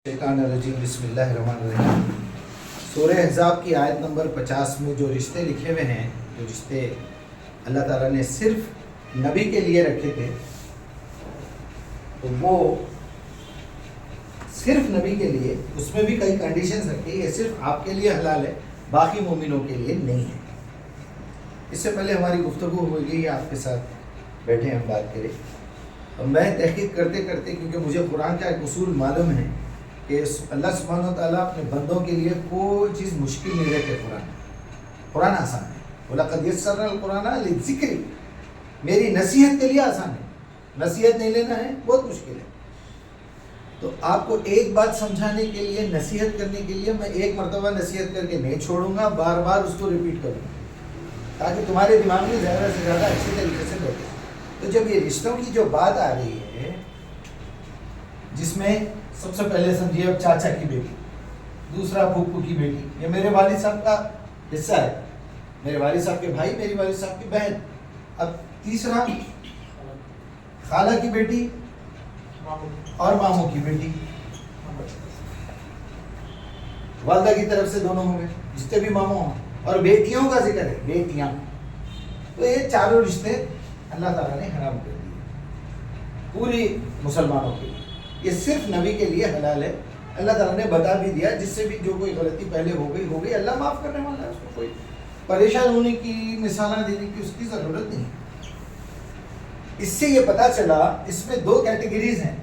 شیطان الرجیم بسم اللہ الرحمن الرحیم۔ سورہ احزاب کی آیت نمبر 50 میں جو رشتے لکھے ہوئے ہیں، جو رشتے اللہ تعالیٰ نے صرف نبی کے لیے رکھے تھے، تو وہ صرف نبی کے لیے، اس میں بھی کئی کنڈیشنز رکھی، یہ صرف آپ کے لیے حلال ہے، باقی مومنوں کے لیے نہیں ہے۔ اس سے پہلے ہماری گفتگو ہو گئی، آپ کے ساتھ بیٹھے ہم بات کریں، اور میں تحقیق کرتے کرتے، کیونکہ مجھے قرآن کا ایک اصول معلوم ہے کہ اللہ سبحانہ وتعالیٰ اپنے بندوں کے لیے کوئی چیز مشکل نہیں رکھے۔ قرآن آسان ہے، وَلَقَدْ يَسَّرْنَا الْقُرْآنَ لِلذِّكْرِ، میری نصیحت کے لیے آسان ہے، نصیحت نہیں لینا ہے بہت مشکل ہے۔ تو آپ کو ایک بات سمجھانے کے لیے، نصیحت کرنے کے لیے، میں ایک مرتبہ نصیحت کر کے نہیں چھوڑوں گا، بار بار اس کو ریپیٹ کروں گا تاکہ تمہارے دماغ میں زیادہ سے زیادہ اچھی طریقے سے بیٹھے۔ تو جب یہ رشتوں کی جو بات آ رہی ہے، جس میں سب سے پہلے سمجھیے اب چاچا کی بیٹی، دوسرا پھوپھو کی بیٹی، یہ میرے والد صاحب کا حصہ ہے، میرے والد صاحب کے بھائی، میری والد صاحب کی بہن۔ اب تیسرا خالہ کی بیٹی اور ماموں کی بیٹی، والدہ کی طرف سے دونوں ہوں گے، جتنے بھی ماموں ہوں، اور بیٹیوں کا ذکر ہے، بیٹیاں۔ تو یہ چاروں رشتے اللہ تعالیٰ نے حرام کر دیے پوری مسلمانوں کے لیے، یہ صرف نبی کے لیے حلال ہے۔ اللہ تعالیٰ نے بتا بھی دیا، جس سے بھی جو کوئی غلطی پہلے ہو گئی، اللہ معاف کرنے والا ہے، اس کو کوئی پریشان ہونے کی، مثالیں دینے کی اس کی ضرورت نہیں۔ اس سے یہ پتا چلا، اس میں دو کیٹیگریز ہیں۔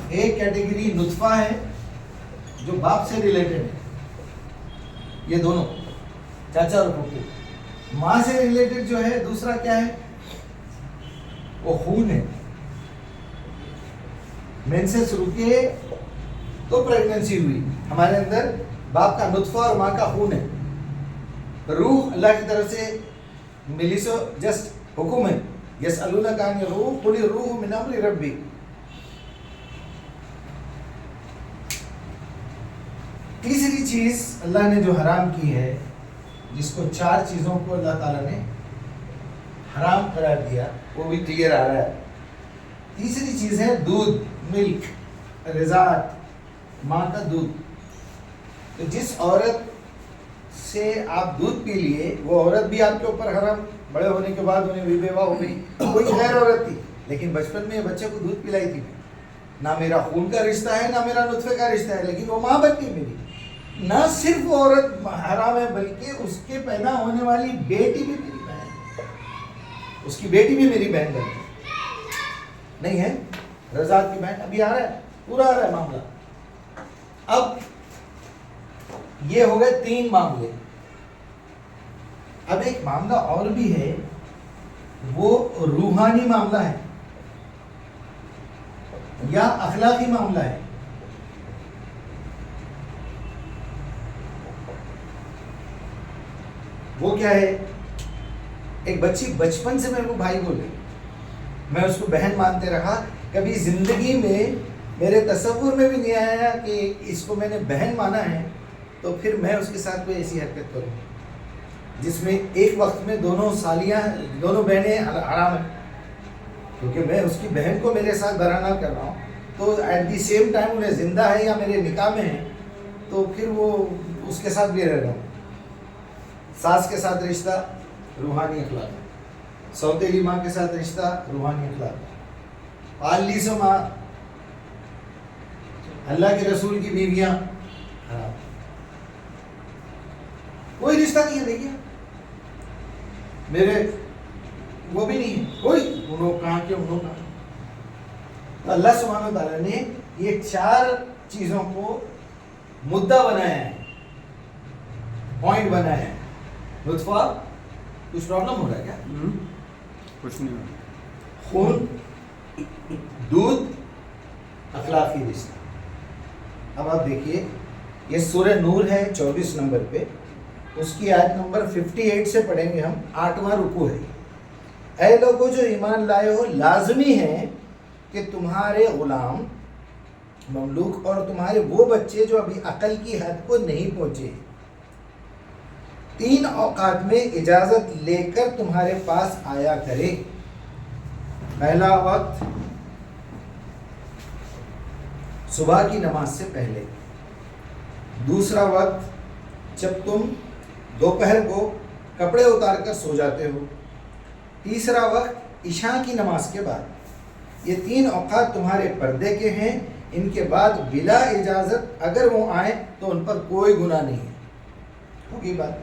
ایک کیٹیگری نطفہ ہے جو باپ سے ریلیٹڈ ہے، یہ دونوں چاچا اور پھوپھو۔ ماں سے ریلیٹڈ جو ہے دوسرا کیا ہے، وہ خون ہے، مینسس رکے تو پریگننسی ہوئی، ہمارے اندر باپ کا نطفہ اور ماں کا خون ہے، روح اللہ کی طرف سے ملی، سو جسٹ حکم ہے، یسألونک عن الروح قل الروح من امر ربی۔ تیسری چیز اللہ نے جو حرام کی ہے، جس کو چار چیزوں کو اللہ تعالیٰ نے حرام قرار دیا، وہ بھی کلیئر آ رہا ہے۔ تیسری چیز ہے دودھ، ملک، رضاعت، ماں کا دودھ۔ تو جس عورت سے آپ دودھ پی لیے، وہ عورت بھی آپ کے اوپر حرام، بڑے ہونے کے بعد انہیں بھی بیوہ ہو گئی، کوئی غیر عورت تھی، لیکن بچپن میں یہ بچے کو دودھ پلائی تھی، نہ میرا خون کا رشتہ ہے، نہ میرا نطفے کا رشتہ ہے، لیکن وہ ماں بن گئی میری۔ نہ صرف وہ عورت حرام ہے، بلکہ اس کے پیدا ہونے والی بیٹی بھی میری بہن، اس کی بیٹی بھی میری بہن بن گئی، نہیں ہے رضاعت کی بہن۔ ابھی آ رہا ہے، پورا آ رہا ہے معاملہ۔ اب یہ ہو گئے تین معاملے۔ اب ایک معاملہ اور بھی ہے، وہ روحانی معاملہ ہے یا اخلاقی معاملہ ہے۔ وہ کیا ہے؟ ایک بچی بچپن سے میرے کو بھائی بولے، میں اس کو بہن مانتے رہا، کبھی زندگی میں میرے تصور میں بھی نہیں آیا کہ اس کو میں نے بہن مانا ہے تو پھر میں اس کے ساتھ کوئی ایسی حرکت کروں جس میں ایک وقت میں دونوں سالیاں، دونوں بہنیں حرام ہیں، کیونکہ میں اس کی بہن کو میرے ساتھ برہنہ کر رہا ہوں، تو ایٹ دی سیم ٹائم انہیں زندہ ہے یا میرے نکاح میں ہیں، تو پھر وہ اس کے ساتھ بھی رہ رہا ہوں۔ ساس کے ساتھ رشتہ روحانی اخلاق، سوتیلی ماں کے ساتھ رشتہ روحانی اخلاق، پاللی سو ماں، اللہ کے رسول کی بیویاں حرام، کوئی رشتہ نہیں ہے۔ دیکھیے میرے وہ بھی نہیں ہے، کوئی انہوں کہاں کے انہوں کہاں۔ تو اللہ سبحانہ وتعالیٰ نے یہ چار چیزوں کو مدعا بنایا ہے، پوائنٹ بنایا ہے۔ نطفہ، کچھ پرابلم ہو رہا ہے کیا؟ کچھ نہیں ہو رہا۔ خون، دودھ، اخلاقی رشتہ۔ اب آپ دیکھیے، یہ سورہ نور ہے 24 نمبر پہ، اس کی آیت نمبر 58 سے پڑھیں گے ہم، 8واں رکوع ہے۔ اے لوگوں جو ایمان لائے ہو، لازمی ہے کہ تمہارے غلام، مملوک اور تمہارے وہ بچے جو ابھی عقل کی حد کو نہیں پہنچے، 3 اوقات میں اجازت لے کر تمہارے پاس آیا کرے۔ پہلا وقت صبح کی نماز سے پہلے، دوسرا وقت جب تم دوپہر کو کپڑے اتار کر سو جاتے ہو، تیسرا وقت عشاء کی نماز کے بعد۔ یہ 3 اوقات تمہارے پردے کے ہیں، ان کے بعد بلا اجازت اگر وہ آئیں تو ان پر کوئی گناہ نہیں ہے۔ ہوگی بات؟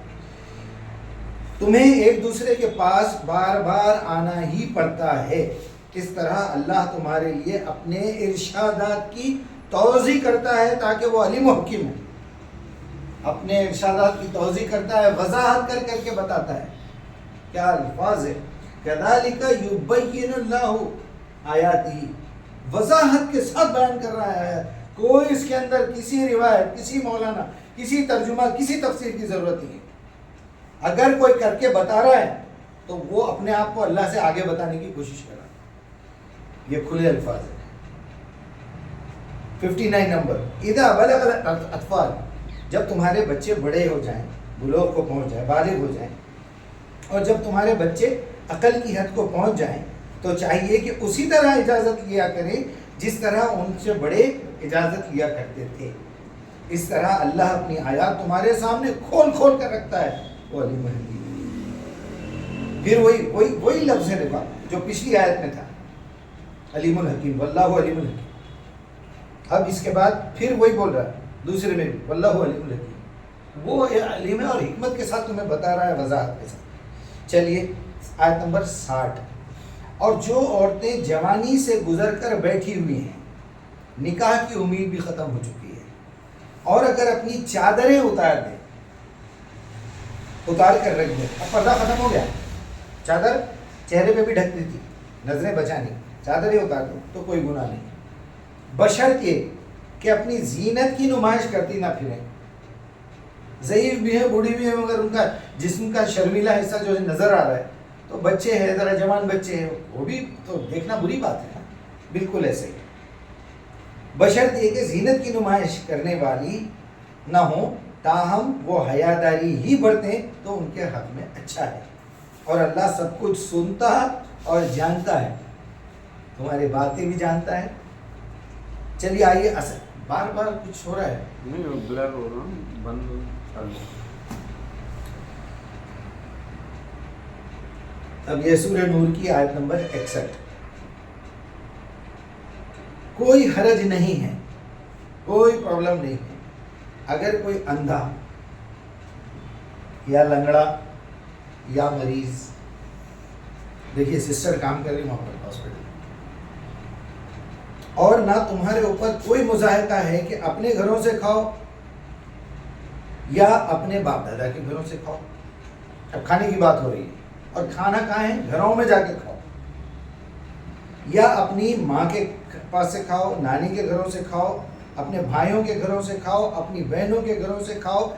تمہیں ایک دوسرے کے پاس بار بار آنا ہی پڑتا ہے، اس طرح اللہ تمہارے لیے اپنے ارشادات کی توضیح کرتا ہے تاکہ وہ علیم و حکیم ہے۔ اپنے ارشادات کی توضیح کرتا ہے، وضاحت کر کر کے بتاتا ہے۔ کیا الفاظ ہے، کذالک یبین اللہ آیاتہ، وضاحت کے ساتھ بیان کر رہا ہے۔ کوئی اس کے اندر کسی روایت، کسی مولانا، کسی ترجمہ، کسی تفسیر کی ضرورت نہیں ہے۔ اگر کوئی کر کے بتا رہا ہے تو وہ اپنے آپ کو اللہ سے آگے بتانے کی کوشش کر رہا ہے۔ یہ کھلے الفاظ ہیں۔ 59 نمبر، اذا بلغ الاطفال، جب تمہارے بچے بڑے ہو جائیں، بلوغ کو پہنچ جائیں، بالغ ہو جائیں، اور جب تمہارے بچے عقل کی حد کو پہنچ جائیں تو چاہیے کہ اسی طرح اجازت لیا کریں جس طرح ان سے بڑے اجازت لیا کرتے تھے۔ اس طرح اللہ اپنی آیات تمہارے سامنے کھول کھول کر رکھتا ہے، وہ علیم الحکیم۔ پھر وہی لفظ ہے دیکھا جو پچھلی آیت میں تھا، علیم الحکیم، واللہ علیم الحکیم۔ اب اس کے بعد پھر وہی بول رہا ہے دوسرے میں بھی، واللہ علیم الحکیم۔ وہ علم ہے اور حکمت کے ساتھ تمہیں بتا رہا ہے، وضاحت کے ساتھ۔ چلیے آیت نمبر 60، اور جو عورتیں جوانی سے گزر کر بیٹھی ہوئی ہیں، نکاح کی امید بھی ختم ہو چکی ہے، اور اگر اپنی چادریں اتار دیں، اتار کر رکھ دیں، اب پردہ ختم ہو گیا، چادر چہرے پہ بھی ڈھکتی تھی، نظریں بچانی، چادریں اتار دو تو کوئی گناہ نہیں، بشرط یہ کہ اپنی زینت کی نمائش کرتی نہ پھریں۔ ضعیف بھی ہے، بوڑھی بھی ہے، مگر ان کا جسم کا شرمیلا حصہ جو ہے نظر آ رہا ہے، تو بچے ہیں، ذرا جوان بچے ہیں، وہ بھی تو دیکھنا بری بات ہے نا، بالکل ایسے ہی۔ بشرط یہ کہ زینت کی نمائش کرنے والی نہ ہوں، تاہم وہ حیاداری ہی برتیں تو ان کے حق میں اچھا ہے، اور اللہ سب کچھ سنتا اور جانتا ہے، تمہاری باتیں بھی جانتا ہے۔ چلیے آئیے، اصل بار بار کچھ ہو رہا ہے، نہیں بلر ہو رہا ہوں، بند چالو۔ اب یہ سورہ نور کی آیت نمبر 61، کوئی حرج نہیں ہے، کوئی پرابلم نہیں ہے اگر کوئی اندھا یا لنگڑا یا مریض، دیکھیے سسٹر کام کر رہی وہاں پر ہاسپٹل، اور نہ تمہارے اوپر کوئی مضاحکہ ہے کہ اپنے گھروں سے کھاؤ یا اپنے باپ دادا کے گھروں سے کھاؤ۔ اب کھانے کی بات ہو رہی ہے، اور کھانا کہاں ہے؟ گھروں میں جا کے کھاؤ، یا اپنی ماں کے پاس سے کھاؤ، نانی کے گھروں سے کھاؤ، اپنے بھائیوں کے گھروں سے کھاؤ، اپنی بہنوں کے گھروں سے کھاؤ،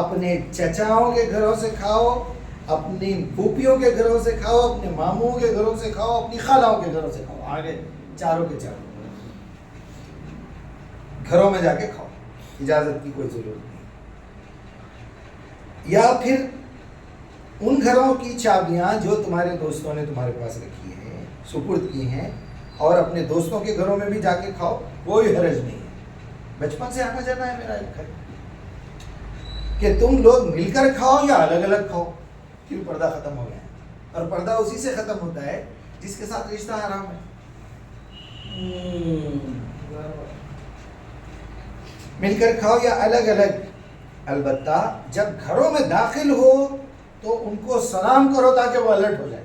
اپنے چچاؤں کے گھروں سے کھاؤ، اپنی پھوپھیوں کے گھروں سے کھاؤ، اپنے ماموں کے گھروں سے کھاؤ، اپنی خالاؤں کے گھروں سے کھاؤ، آگے چاروں کے چاروں گھروں میں جا کے کھاؤ، اجازت کی کوئی ضرورت نہیں۔ یا پھر ان گھروں کی چابیاں جو تمہارے دوستوں نے تمہارے پاس رکھی ہیں، سپرد کی ہیں، اور اپنے دوستوں کے گھروں میں بھی جا کے کھاؤ، کوئی حرج نہیں ہے۔ بچپن سے آنا جانا ہے میرا ایک گھر، کہ تم لوگ مل کر کھاؤ یا الگ الگ کھاؤ، کیوں؟ پردہ ختم ہو گیا ہے، اور پردہ اسی سے ختم ہوتا ہے جس کے ساتھ رشتہ حرام ہے۔ مل کر کھاؤ یا الگ الگ، البتہ جب گھروں میں داخل ہو تو ان کو سلام کرو تاکہ وہ الرٹ ہو جائے،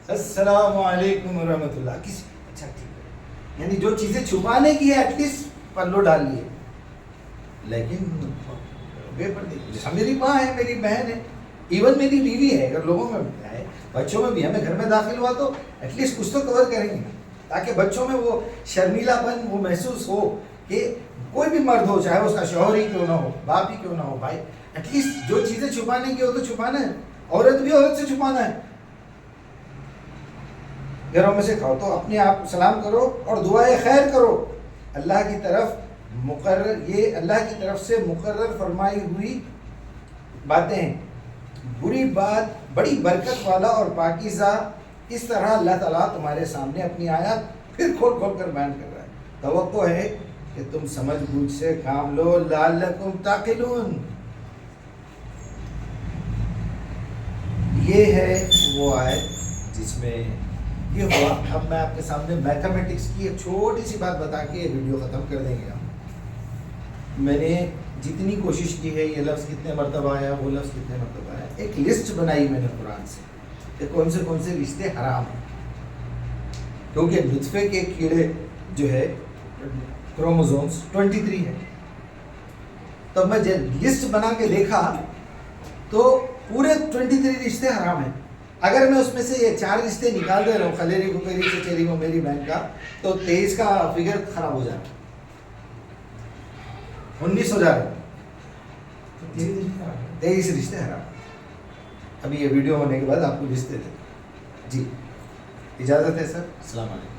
السلام علیکم ورحمۃ اللہ، کسی اچھا ٹھیک ہے، یعنی جو چیزیں چھپانے کی ہے ایٹ لیسٹ پلو ڈال لیے، لیکن بے پردے، جیسا میری ماں ہے، میری بہن ہے، ایون میری بیوی ہے، اگر لوگوں میں ہے، بچوں میں بھی، ہمیں گھر میں داخل ہوا تو ایٹ لیسٹ کچھ تو کور کریں گے، تاکہ بچوں میں وہ شرمیلا پن وہ محسوس ہو کہ کوئی بھی مرد ہو، چاہے اس کا شوہر ہی کیوں نہ ہو، باپ ہی کیوں نہ ہو، بھائی، ایٹ لیسٹ جو چیزیں چھپانے کی ہو تو چھپانا ہے، عورت بھی عورت سے چھپانا ہے۔ گھروں میں سے کھاؤ تو اپنے آپ سلام کرو اور دعائے خیر کرو، اللہ کی طرف مقرر، یہ اللہ کی طرف سے مقرر فرمائی ہوئی باتیں ہیں، بری بات، بڑی برکت والا اور پاکیزہ۔ اس طرح اللہ تعالیٰ تمہارے سامنے اپنی آیات پھر کھول کھول کر بیان کر رہا ہے۔ توقع ہے کہ تم سمجھ بوجھ سے کام لو لعلکم تعقلون. یہ ہے وہ آیت جس میں یہ ہوا. اب میں آپ کے سامنے میتھمیٹکس کی ایک چھوٹی سی بات بتا کے یہ ویڈیو ختم کر دیں گے ہم. میں نے جتنی کوشش کی ہے یہ لفظ کتنے مرتبہ آیا وہ لفظ کتنے مرتبہ آیا ایک لسٹ بنائی میں نے قرآن سے کہ کون سے رشتے حرام ہیں. کیونکہ نطفے کے کیڑے جو ہے کروموزومز 23 ہے. تب میں جب لسٹ بنا کے دیکھا تو پورے 23 رشتے حرام ہیں. اگر میں اس میں سے یہ 4 رشتے نکال دے رہا ہوں خلیری کو میری چچیری کو میری بہن کا تو 23 کا فگر خراب ہو جائے 19 ہو جائے 23 رشتے حرام. ابھی یہ ویڈیو ہونے کے بعد آپ کو رشتے دے. جی اجازت ہے سر. السلام علیکم.